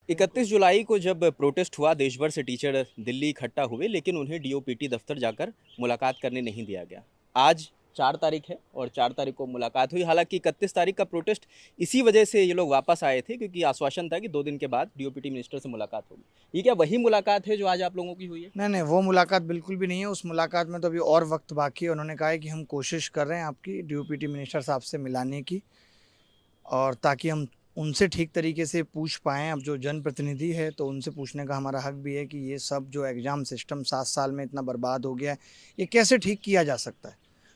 31 जुलाई को जब प्रोटेस्ट हुआ देश भर से टीचर दिल्ली इकट्ठा हुए, लेकिन उन्हें डीओपीटी दफ्तर जाकर मुलाकात करने नहीं दिया गया। आज 4 तारीख है और 4 तारीख को मुलाकात हुई। हालांकि 31 तारीख का प्रोटेस्ट इसी वजह से ये लोग वापस आए थे, क्योंकि आश्वासन था कि 2 दिन के बाद डीओपीटी मिनिस्टर से मुलाकात होगी। ये क्या वही मुलाकात है जो आज आप लोगों की हुई है? नहीं नहीं, वो मुलाकात बिल्कुल भी नहीं है। उस मुलाकात में तो अभी और वक्त बाकी है। उन्होंने कहा है कि हम कोशिश कर रहे हैं आपकी डीओपीटी मिनिस्टर साहब से मिलाने की, और ताकि हम उनसे ठीक तरीके से पूछ पाएँ। अब जो जनप्रतिनिधि है तो उनसे पूछने का हमारा हक भी है कि ये सब जो एग्ज़ाम सिस्टम 7 साल में इतना बर्बाद हो गया है, ये कैसे ठीक किया जा सकता है।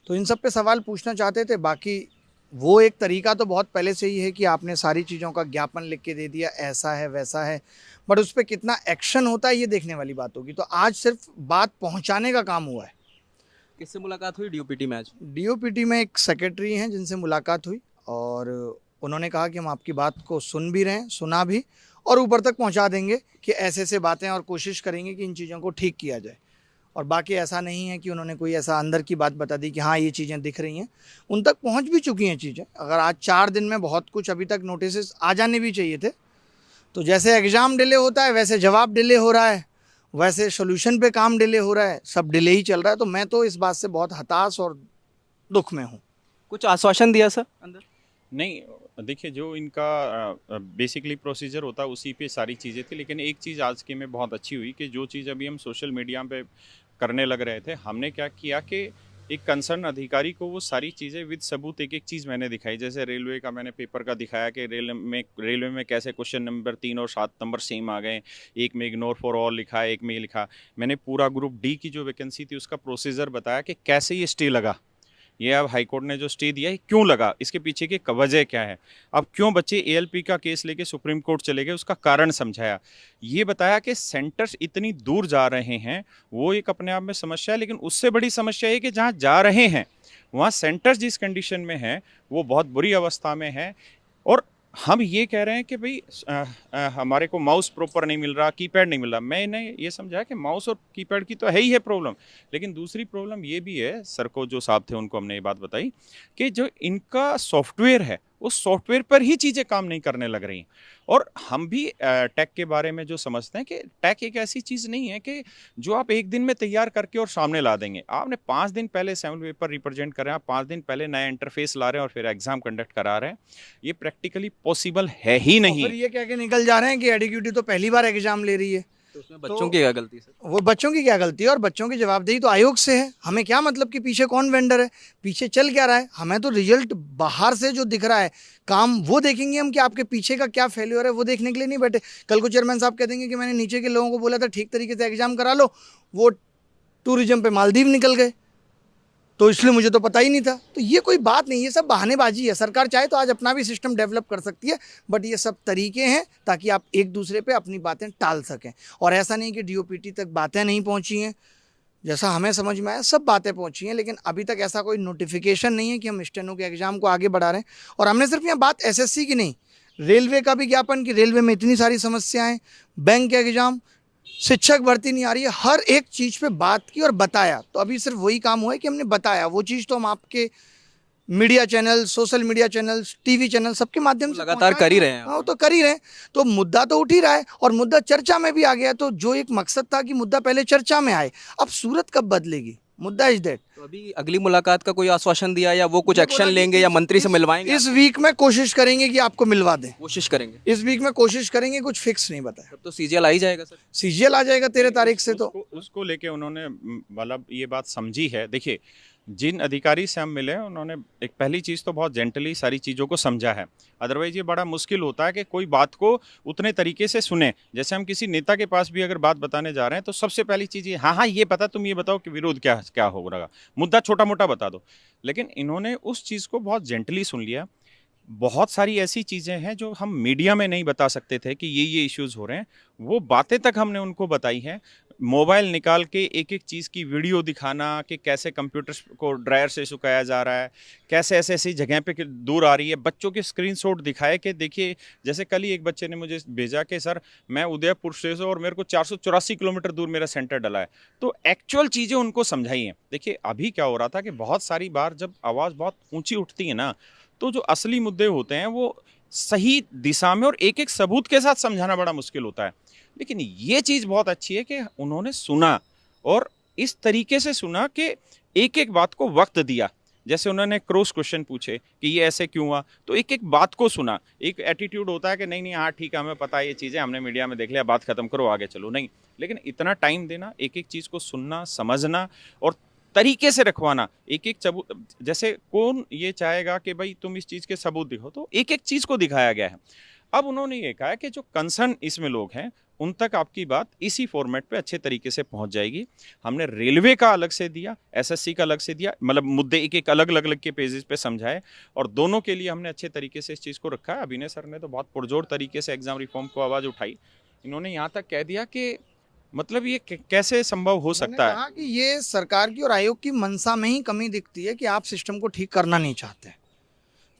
तो इन सब पे सवाल पूछना चाहते थे। बाकी वो एक तरीका तो बहुत पहले से ही है कि आपने सारी चीज़ों का ज्ञापन लिख के दे दिया, ऐसा है वैसा है, बट उस पर कितना एक्शन होता है ये देखने वाली बात होगी। तो आज सिर्फ बात पहुंचाने का काम हुआ है। किससे मुलाकात हुई डीओपीटी में आज? डीओपीटी में एक सेक्रेटरी हैं जिनसे मुलाकात हुई, और उन्होंने कहा कि हम आपकी बात को सुन भी रहे हैं, सुना भी, और ऊपर तक पहुंचा देंगे कि ऐसे ऐसे बातें, और कोशिश करेंगे कि इन चीज़ों को ठीक किया जाए। और बाकी ऐसा नहीं है कि उन्होंने कोई ऐसा अंदर की बात बता दी कि हाँ ये चीज़ें दिख रही हैं, उन तक पहुंच भी चुकी हैं चीज़ें। अगर आज 4 दिन में बहुत कुछ अभी तक नोटिस आ जाने भी चाहिए थे। तो जैसे एग्ज़ाम डिले होता है वैसे जवाब डिले हो रहा है, वैसे सोल्यूशन पे काम डिले हो रहा है, सब डिले ही चल रहा है। तो मैं तो इस बात से बहुत हताश और दुख में हूँ। कुछ आश्वासन दिया सर अंदर? नहीं, देखिए जो इनका बेसिकली प्रोसीजर होता है उसी पे सारी चीज़ें थी, लेकिन एक चीज़ आज की में बहुत अच्छी हुई कि जो चीज़ अभी हम सोशल मीडिया पे करने लग रहे थे, हमने क्या किया कि एक कंसर्न अधिकारी को वो सारी चीज़ें विद सबूत एक एक चीज़ मैंने दिखाई। जैसे रेलवे का मैंने पेपर का दिखाया कि रेलवे में कैसे क्वेश्चन नंबर 3 और 7 नंबर सेम आ गए, एक में इग्नोर फॉर ऑल लिखा है, एक में ये लिखा। मैंने पूरा ग्रुप डी की जो वैकेंसी थी उसका प्रोसीजर बताया कि कैसे ये स्टे लगा, ये अब हाईकोर्ट ने जो स्टे दिया है क्यों लगा, इसके पीछे की वजह क्या है, अब क्यों बच्चे एएलपी का केस लेके सुप्रीम कोर्ट चले गए, उसका कारण समझाया। ये बताया कि सेंटर्स इतनी दूर जा रहे हैं, वो एक अपने आप में समस्या है, लेकिन उससे बड़ी समस्या है कि जहाँ जा रहे हैं वहाँ सेंटर्स जिस कंडीशन में है वो बहुत बुरी अवस्था में है। और हम ये कह रहे हैं कि भाई हमारे को माउस प्रॉपर नहीं मिल रहा, कीपैड नहीं मिल रहा। मैंने ये समझा कि माउस और कीपैड की तो है ही है प्रॉब्लम, लेकिन दूसरी प्रॉब्लम ये भी है। सर को जो साहब थे उनको हमने ये बात बताई कि जो इनका सॉफ्टवेयर है उस सॉफ्टवेयर पर ही चीज़ें काम नहीं करने लग रही। और हम भी टेक के बारे में जो समझते हैं कि टेक एक ऐसी चीज़ नहीं है कि जो आप एक दिन में तैयार करके और सामने ला देंगे। आपने 5 दिन पहले सैम्पल पेपर रिप्रेजेंट कर रहे हैं, आप 5 दिन पहले नया इंटरफेस ला रहे हैं और फिर एग्जाम कंडक्ट करा रहे हैं, ये प्रैक्टिकली पॉसिबल है ही और नहीं। फिर ये कह के निकल जा रहे हैं कि एडीक्यूटी तो पहली बार एग्जाम ले रही है। तो उसमें बच्चों की क्या गलती सर? वो बच्चों की क्या गलती है, और बच्चों की जवाबदेही तो आयोग से है। हमें क्या मतलब कि पीछे कौन वेंडर है, पीछे चल क्या रहा है। हमें तो रिजल्ट बाहर से जो दिख रहा है काम वो देखेंगे हम, कि आपके पीछे का क्या फेल्योर है वो देखने के लिए नहीं बैठे। कल को चेयरमैन साहब कह देंगे कि मैंने नीचे के लोगों को बोला था ठीक तरीके से एग्जाम करा लो, वो टूरिज्म पे मालदीव निकल गए, तो इसलिए मुझे तो पता ही नहीं था। तो ये कोई बात नहीं, ये सब बहानेबाजी है। सरकार चाहे तो आज अपना भी सिस्टम डेवलप कर सकती है, बट ये सब तरीके हैं ताकि आप एक दूसरे पे अपनी बातें टाल सकें। और ऐसा नहीं कि डीओपीटी तक बातें नहीं पहुंची हैं, जैसा हमें समझ में आया सब बातें पहुंची हैं, लेकिन अभी तक ऐसा कोई नोटिफिकेशन नहीं है कि हम स्टेनो के एग्जाम को आगे बढ़ा रहे हैं। और हमने सिर्फ यहाँ बात एसएससी की नहीं, रेलवे का भी ज्ञापन कि रेलवे में इतनी सारी समस्याएं, बैंक के एग्जाम, शिक्षक भर्ती नहीं आ रही है, हर एक चीज़ पे बात की और बताया। तो अभी सिर्फ वही काम हुआ है कि हमने बताया। वो चीज़ तो हम आपके media channel, social media channels, TV channel सबके माध्यम से लगातार कर ही रहे हैं आप। हाँ, वो तो कर ही रहे हैं। तो मुद्दा तो उठ ही रहा है और मुद्दा चर्चा में भी आ गया। तो जो एक मकसद था कि मुद्दा पहले चर्चा में आए, अब सूरत कब बदलेगी, मुद्दा इज दैट। तो अभी अगली मुलाकात का कोई आश्वासन दिया या वो कुछ एक्शन लेंगे या मंत्री से मिलवाएंगे? इस वीक में कोशिश करेंगे कि आपको मिलवा दें। कोशिश करेंगे। इस वीक में कोशिश करेंगे, कुछ फिक्स नहीं बताया। तब तो सीजीएल आ ही जाएगा सर। सीजीएल आ जाएगा 13 तारीख से। तो उसको लेके उन्होंने मतलब ये बात समझी है। देखिए जिन अधिकारी से हम मिले उन्होंने एक पहली चीज़ तो बहुत जेंटली सारी चीज़ों को समझा है। अदरवाइज ये बड़ा मुश्किल होता है कि कोई बात को उतने तरीके से सुने। जैसे हम किसी नेता के पास भी अगर बात बताने जा रहे हैं तो सबसे पहली चीज़ ये, हाँ हाँ ये पता, तुम ये बताओ कि विरोध क्या क्या हो रहा, मुद्दा छोटा मोटा बता दो। लेकिन इन्होंने उस चीज़ को बहुत जेंटली सुन लिया। बहुत सारी ऐसी चीज़ें हैं जो हम मीडिया में नहीं बता सकते थे कि ये इश्यूज़ हो रहे हैं, वो बातें तक हमने उनको बताई हैं। मोबाइल निकाल के एक एक चीज़ की वीडियो दिखाना कि कैसे कंप्यूटर को ड्रायर से सुखाया जा रहा है, कैसे ऐसे ऐसी जगह पे दूर आ रही है, बच्चों के स्क्रीनशॉट दिखाए कि देखिए। जैसे कल ही एक बच्चे ने मुझे भेजा कि सर मैं उदयपुर से और मेरे को 484 किलोमीटर दूर मेरा सेंटर डला है। तो एक्चुअल चीज़ें उनको समझाई हैं। देखिए अभी क्या हो रहा था कि बहुत सारी बार जब आवाज़ बहुत ऊँची उठती है ना, तो जो असली मुद्दे होते हैं वो सही दिशा में और एक एक सबूत के साथ समझाना बड़ा मुश्किल होता है। लेकिन ये चीज़ बहुत अच्छी है कि उन्होंने सुना और इस तरीके से सुना कि एक एक बात को वक्त दिया। जैसे उन्होंने क्रॉस क्वेश्चन पूछे कि ये ऐसे क्यों हुआ, तो एक एक बात को सुना। एक एटीट्यूड होता है कि नहीं नहीं हाँ ठीक है हमें पता है ये चीज़ें, हमने मीडिया में देख लिया, बात खत्म करो आगे चलो, नहीं। लेकिन इतना टाइम देना, एक एक चीज़ को सुनना, समझना और तरीके से रखवाना, एक एक सबूत। जैसे कौन ये चाहेगा कि भाई तुम इस चीज़ के सबूत दिखो, तो एक एक चीज़ को दिखाया गया है। अब उन्होंने ये कहा कि जो कंसर्न इसमें लोग हैं उन तक आपकी बात इसी फॉर्मेट पे अच्छे तरीके से पहुंच जाएगी। हमने रेलवे का अलग से दिया, एसएससी का अलग से दिया, मतलब मुद्दे एक एक अलग अलग के पेजेस पे समझाए और दोनों के लिए हमने अच्छे तरीके से इस चीज़ को रखा है। अभिनय सर ने तो बहुत पुरजोर तरीके से एग्जाम रिफॉर्म को आवाज़ उठाई। इन्होंने यहाँ तक कह दिया कि मतलब ये कैसे संभव हो सकता है। कहा कि ये सरकार की और आयोग की मंशा में ही कमी दिखती है कि आप सिस्टम को ठीक करना नहीं चाहते।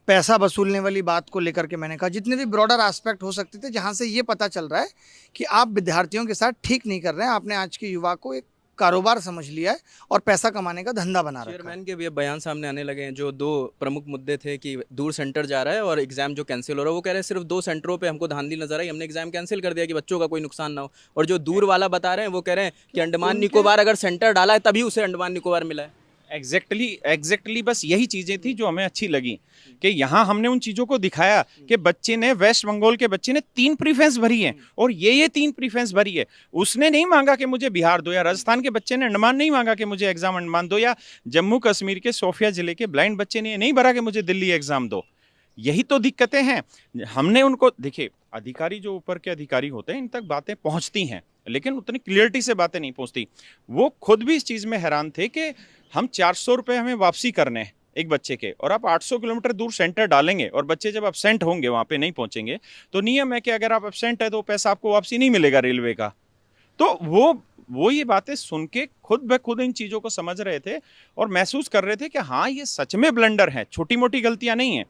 पैसा वसूलने वाली बात को लेकर के मैंने कहा जितने भी ब्रॉडर एस्पेक्ट हो सकते थे, जहां से ये पता चल रहा है कि आप विद्यार्थियों के साथ ठीक नहीं कर रहे हैं। आपने आज के युवा को एक कारोबार समझ लिया है और पैसा कमाने का धंधा बना रखा है। चेयरमैन के भी अब बयान सामने आने लगे हैं। जो 2 प्रमुख मुद्दे थे कि दूर सेंटर जा रहा है और एग्जाम जो कैंसिल हो रहा है, वो कह रहे हैं सिर्फ 2 सेंटरों पे हमको धांधली नजर आई, हमने एग्जाम कैंसिल कर दिया कि बच्चों का कोई नुकसान ना हो। और जो दूर वाला बता रहे हैं वो कह रहे हैं कि अंडमान निकोबार अगर सेंटर डाला है तभी उसे अंडमान निकोबार मिला है। एग्जैक्टली बस यही चीजें थी जो हमें अच्छी लगी कि यहाँ हमने उन चीजों को दिखाया कि बच्चे ने, वेस्ट बंगाल के बच्चे ने 3 प्रीफेंस भरी है और ये 3 प्रीफेंस भरी है। उसने नहीं मांगा कि मुझे बिहार दो, या राजस्थान के बच्चे ने अंडमान नहीं मांगा कि मुझे एग्जाम अंडमान दो, या जम्मू कश्मीर के सोफिया जिले के ब्लाइंड बच्चे ने नहीं भरा कि मुझे दिल्ली एग्जाम दो। यही तो दिक्कतें हैं। हमने उनको, देखिए अधिकारी जो ऊपर के अधिकारी होते हैं इन तक बातें पहुंचती हैं लेकिन उतनी क्लियरिटी से बातें नहीं पहुंचती। वो खुद भी इस चीज में हैरान थे कि हम 400 रुपये हमें वापसी करने हैं एक बच्चे के, और आप 800 किलोमीटर दूर सेंटर डालेंगे और बच्चे जब एब्सेंट होंगे वहां पे नहीं पहुंचेंगे, तो नियम है कि अगर आप एब्सेंट है तो पैसा आपको वापसी नहीं मिलेगा रेलवे का। तो वो ये बातें सुन के खुद ब खुद इन चीजों को समझ रहे थे और महसूस कर रहे थे कि हाँ ये सच में ब्लंडर है, छोटी मोटी गलतियां नहीं है।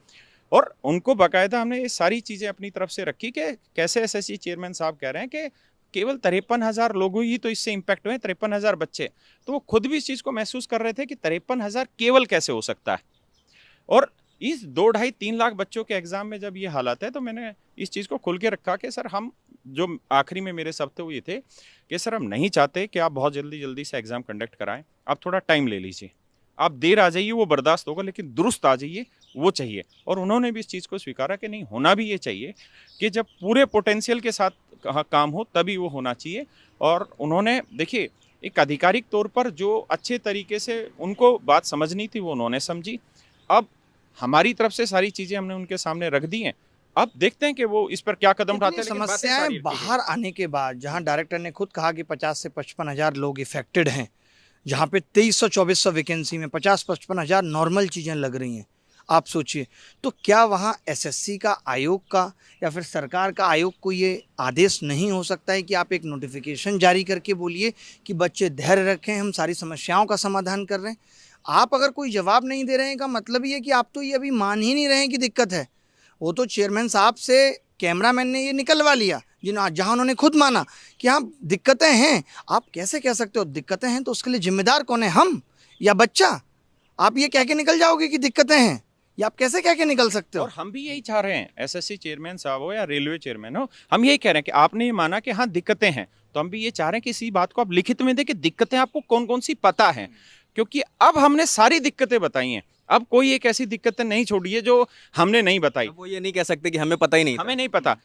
और उनको बाकायदा हमने ये सारी चीजें अपनी तरफ से रखी कि कैसे एसएससी चेयरमैन साहब कह रहे हैं कि केवल 53,000 लोगों ही तो इससे इंपैक्ट हुए, 53,000 बच्चे। तो वो खुद भी इस चीज को महसूस कर रहे थे कि 53,000 केवल कैसे हो सकता है। और इस 2-2.5-3 लाख बच्चों के एग्जाम में जब ये हालात है, तो मैंने इस चीज को खुल के रखा कि सर हम, जो आखिरी में मेरे शब्द थे वो ये थे कि सर हम नहीं चाहते कि आप बहुत जल्दी से एग्जाम कंडक्ट कराएं, आप थोड़ा टाइम ले लीजिए, आप देर आ जाइए वो बर्दाश्त होगा, लेकिन दुरुस्त आ जाइए वो चाहिए। और उन्होंने भी इस चीज़ को स्वीकारा कि नहीं, होना भी ये चाहिए कि जब पूरे पोटेंशियल के साथ काम हो तभी वो होना चाहिए। और उन्होंने, देखिए एक आधिकारिक तौर पर जो अच्छे तरीके से उनको बात समझनी थी वो उन्होंने समझी। अब हमारी तरफ से सारी चीज़ें हमने उनके सामने रख दी हैं, अब देखते हैं कि वो इस पर क्या कदम उठाते हैं। समस्याएं बाहर आने के बाद, जहां डायरेक्टर ने खुद कहा कि 50 से 55,000 लोग इफेक्टेड हैं, जहाँ पे 2300-2400 वैकेंसी में 50-55,000 नॉर्मल चीज़ें लग रही हैं, आप सोचिए। तो क्या वहाँ एसएससी का, आयोग का या फिर सरकार का आयोग को ये आदेश नहीं हो सकता है कि आप एक नोटिफिकेशन जारी करके बोलिए कि बच्चे धैर्य रखें, हम सारी समस्याओं का समाधान कर रहे हैं। आप अगर कोई जवाब नहीं दे रहे हैं का मतलब ये कि आप तो ये अभी मान ही नहीं रहे हैं कि दिक्कत है। वो तो चेयरमैन साहब से कैमरामैन ने ये निकलवा लिया, जहां उन्होंने खुद माना कि हाँ दिक्कतें हैं। आप कैसे कह सकते हो दिक्कतें हैं? तो उसके लिए जिम्मेदार कौन है, हम या बच्चा? आप ये कह के निकल जाओगे कि दिक्कतें हैं, या आप कैसे कह के निकल सकते हो? और हम भी यही चाह रहे हैं, एसएससी चेयरमैन साहब हो या रेलवे चेयरमैन हो, हम यही कह रहे हैं कि आपने ये माना कि हाँ दिक्कतें हैं, तो हम भी ये चाह रहे हैं कि इसी बात को आप लिखित में दें कि दिक्कतें आपको कौन कौन सी पता है। क्योंकि अब हमने सारी दिक्कतें बताई हैं, अब कोई एक ऐसी दिक्कतें नहीं छोड़ी है जो हमने नहीं बताई। वो ये नहीं कह सकते कि हमें पता ही नहीं था। हमें नहीं पता।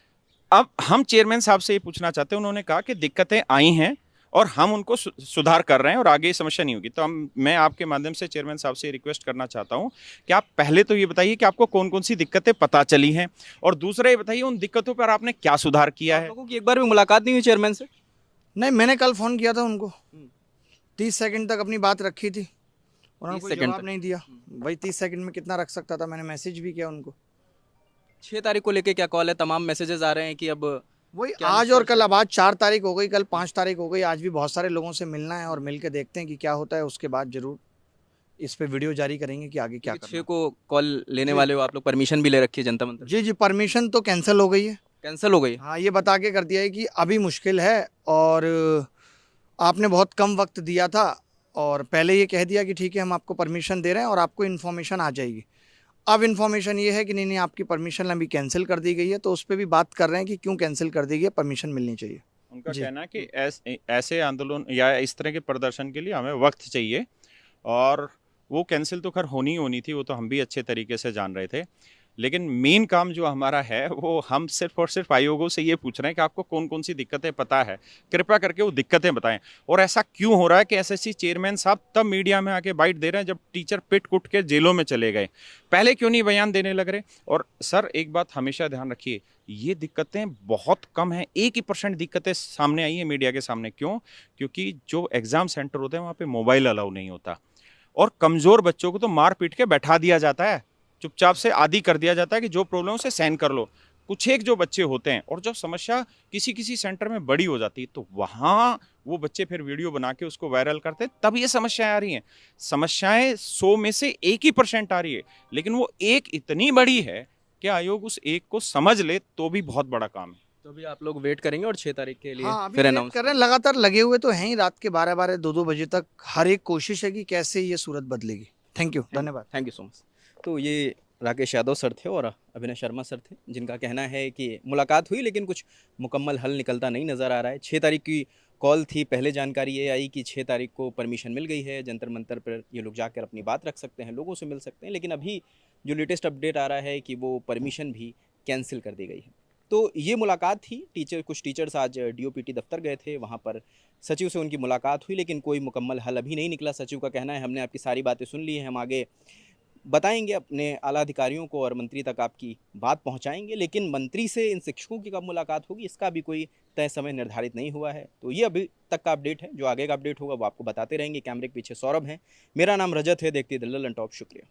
अब हम चेयरमैन साहब से ये पूछना चाहते हैं, उन्होंने कहा कि दिक्कतें आई हैं और हम उनको सुधार कर रहे हैं और आगे समस्या नहीं होगी। तो मैं आपके माध्यम से चेयरमैन साहब से रिक्वेस्ट करना चाहता हूं कि आप पहले तो ये बताइए कि आपको कौन कौन सी दिक्कतें पता चली हैं, और दूसरा ये बताइए उन दिक्कतों पर आपने क्या सुधार किया है। लोगों की एक बार भी मुलाकात नहीं हुई चेयरमैन से? नहीं, मैंने कल फ़ोन किया था उनको, 30 सेकंड तक अपनी बात रखी थी, उन्होंने कोई जवाब नहीं दिया। भाई 30 सेकंड में कितना रख सकता था, मैंने मैसेज भी किया उनको। 6 तारीख को लेके क्या कॉल है? तमाम मैसेजेस आ रहे हैं कि अब वही आज और कल, अब आज 4 तारीख हो गई, कल 5 तारीख हो गई, आज भी बहुत सारे लोगों से मिलना है और मिल के देखते हैं कि क्या होता है। उसके बाद जरूर इस पे वीडियो जारी करेंगे कि आगे क्या करना है। 6 को कॉल लेने वाले हो आप लोग, परमिशन भी ले रखी है जनता मंदिर? जी, परमिशन तो कैंसिल हो गई है। कैंसिल हो गई? हाँ, ये बता के कर दिया है कि अभी मुश्किल है और आपने बहुत कम वक्त दिया था, और पहले ये कह दिया कि ठीक है हम आपको परमिशन दे रहे हैं और आपको इन्फॉर्मेशन आ जाएगी। अब इन्फॉर्मेशन ये है कि नहीं आपकी परमिशन अभी कैंसिल कर दी गई है, तो उस पर भी बात कर रहे हैं कि क्यों कैंसिल कर दी गई है, परमिशन मिलनी चाहिए। उनका जी। कहना है कि ऐसे आंदोलन या इस तरह के प्रदर्शन के लिए हमें वक्त चाहिए, और वो कैंसिल तो खैर होनी थी, वो तो हम भी अच्छे तरीके से जान रहे थे। लेकिन मेन काम जो हमारा है वो हम सिर्फ और सिर्फ आयोगों से ये पूछ रहे हैं कि आपको कौन कौन सी दिक्कतें पता है, कृपया करके वो दिक्कतें बताएं। और ऐसा क्यों हो रहा है कि एसएससी चेयरमैन साहब तब मीडिया में आके बाइट दे रहे हैं जब टीचर पिट कुट के जेलों में चले गए, पहले क्यों नहीं बयान देने लग रहे। और सर एक बात हमेशा ध्यान रखिए, ये दिक्कतें बहुत कम हैं, 1% दिक्कतें सामने आई है मीडिया के सामने। क्यों? क्योंकि जो एग्जाम सेंटर होते हैं वहाँ पे मोबाइल अलाउ नहीं होता, और कमजोर बच्चों को तो मार पीट के बैठा दिया जाता है, चुपचाप से आदी कर दिया जाता है कि जो प्रॉब्लम है उसे सहन कर लो। कुछ एक जो बच्चे होते हैं, और जब समस्या किसी किसी सेंटर में बड़ी हो जाती है तो वहां वो बच्चे फिर वीडियो बना के उसको वायरल करते हैं, तब ये समस्याएं आ रही हैं। समस्याएं 100 में से 1% आ रही है, लेकिन वो एक इतनी बड़ी है कि आयोग उस एक को समझ ले तो भी बहुत बड़ा काम है। तो अभी आप लोग वेट करेंगे और 6 तारीख के लिए हाँ, अभी फिर वेट अनाउंस कर रहे हैं, लगातार लगे हुए तो हैं ही, रात के 12-12, 2-2 बजे तक हर एक कोशिश है कि कैसे ये सूरत बदलेगी। थैंक यू, धन्यवाद। Thank you so much. तो ये राकेश यादव सर थे और अभिनय शर्मा सर थे, जिनका कहना है कि मुलाकात हुई लेकिन कुछ मुकम्मल हल निकलता नहीं नज़र आ रहा है। 6 तारीख की कॉल थी, पहले जानकारी ये आई कि 6 तारीख को परमिशन मिल गई है, जंतर मंतर पर ये लोग जाकर अपनी बात रख सकते हैं, लोगों से मिल सकते हैं, लेकिन अभी जो लेटेस्ट अपडेट आ रहा है कि वो परमिशन भी कैंसिल कर दी गई है। तो ये मुलाकात थी, कुछ टीचर्स आज डीओपीटी दफ्तर गए थे, वहाँ पर सचिव से उनकी मुलाकात हुई, लेकिन कोई मुकम्मल हल अभी नहीं निकला। सचिव का कहना है हमने आपकी सारी बातें सुन ली हैं, हम आगे बताएंगे अपने आला अधिकारियों को और मंत्री तक आपकी बात पहुंचाएंगे, लेकिन मंत्री से इन शिक्षकों की कब मुलाकात होगी इसका भी कोई तय समय निर्धारित नहीं हुआ है। तो ये अभी तक का अपडेट है, जो आगे का अपडेट होगा वो आपको बताते रहेंगे। कैमरे के पीछे सौरभ हैं, मेरा नाम रजत है, देखते दिल्ली लन टॉप। शुक्रिया।